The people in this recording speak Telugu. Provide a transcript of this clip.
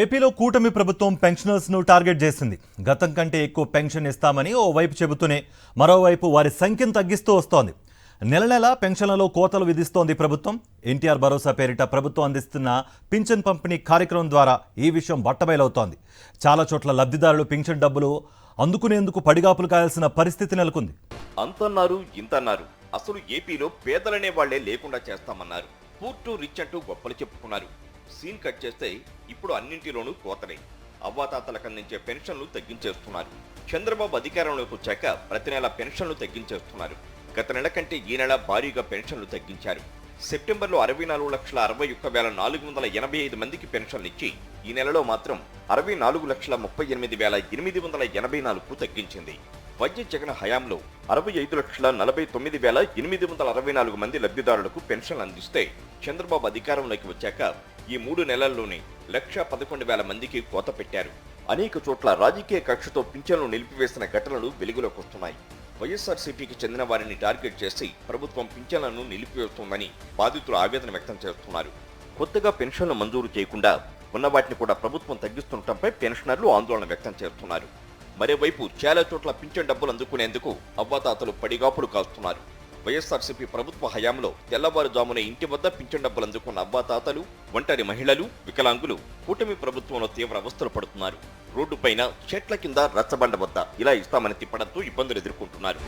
ఏపీలో కూటమి ప్రభుత్వం పెన్షనర్స్ ను టార్గెట్ చేసింది. గతం కంటే ఎక్కువ పెన్షన్ ఇస్తామని ఓ వైపు చెబుతూనే మరోవైపు వారి సంఖ్యను తగ్గిస్తూ వస్తోంది. నెల నెల పెన్షన్లలో కోతలు విధిస్తోంది ప్రభుత్వం. ఎన్టీఆర్ భరోసా పేరిట ప్రభుత్వం అందిస్తున్న పింఛన్ పంపిణీ కార్యక్రమం ద్వారా ఈ విషయం బట్టబయలవుతోంది. చాలా చోట్ల లబ్ధిదారులు పింఛన్ డబ్బులు అందుకునేందుకు పడిగాపులు కాయాల్సిన పరిస్థితి నెలకొంది. అంతన్నారు ఇంతన్నారు, అసలు ఏపీలో పేదలనే వాళ్లే లేకుండా చేస్తామన్నారు. పూర్ టు రిచ్ అంటూ గొప్పలు చెప్పుకున్నారు. సీన్ కట్ చేస్తే ఇప్పుడు అన్నింటిలోనూ కోతలే. అవ్వాతాతలకు అందించే పెన్షన్లు తగ్గించేస్తున్నారు. చంద్రబాబు అధికారంలోకి వచ్చాక ప్రతి నెల పెన్షన్లు తగ్గించేస్తున్నారు. గత నెల కంటే ఈ నెల భారీగా పెన్షన్లు తగ్గించారు. సెప్టెంబర్లో 64,41,485 మందికి పెన్షన్లు ఇచ్చి ఈ నెలలో మాత్రం 64,38,884కు తగ్గించింది. వైద్య జగన్ హయాంలో 65,49,864 మంది లబ్ధిదారులకు పెన్షన్లు అందిస్తే చంద్రబాబు అధికారంలోకి వచ్చాక ఈ 3 నెలల్లోనే 1,11,000 మందికి కోత పెట్టారు. అనేక చోట్ల రాజకీయ కక్షతో పింఛన్లు నిలిపివేసిన ఘటనలు వెలుగులోకి వస్తున్నాయి. వైఎస్ఆర్సీపీకి చెందిన వారిని టార్గెట్ చేసి ప్రభుత్వం పింఛన్లను నిలిపివేస్తోందని బాధితులు ఆవేదన వ్యక్తం చేస్తున్నారు. కొత్తగా పెన్షన్లు మంజూరు చేయకుండా ఉన్న వాటిని కూడా ప్రభుత్వం తగ్గిస్తుండటంపై పెన్షనర్లు ఆందోళన వ్యక్తం చేస్తున్నారు. మరోవైపు చాలా చోట్ల పింఛన్ డబ్బులు అందుకునేందుకు అవ్వాతాతలు పడిగాపులు కాస్తున్నారు. వైఎస్ఆర్సీపీ ప్రభుత్వ హయాంలో తెల్లవారుజామునే ఇంటి వద్ద పింఛన్ డబ్బులు అందుకున్న అవ్వాతాతలు, ఒంటరి మహిళలు, వికలాంగులు కూటమి ప్రభుత్వంలో తీవ్ర అవస్థలు పడుతున్నారు. రోడ్డుపైన చెట్ల కింద రచ్చబండ వద్ద ఇలా ఇస్తామని తిప్పడంతో ఇబ్బందులు ఎదుర్కొంటున్నారు.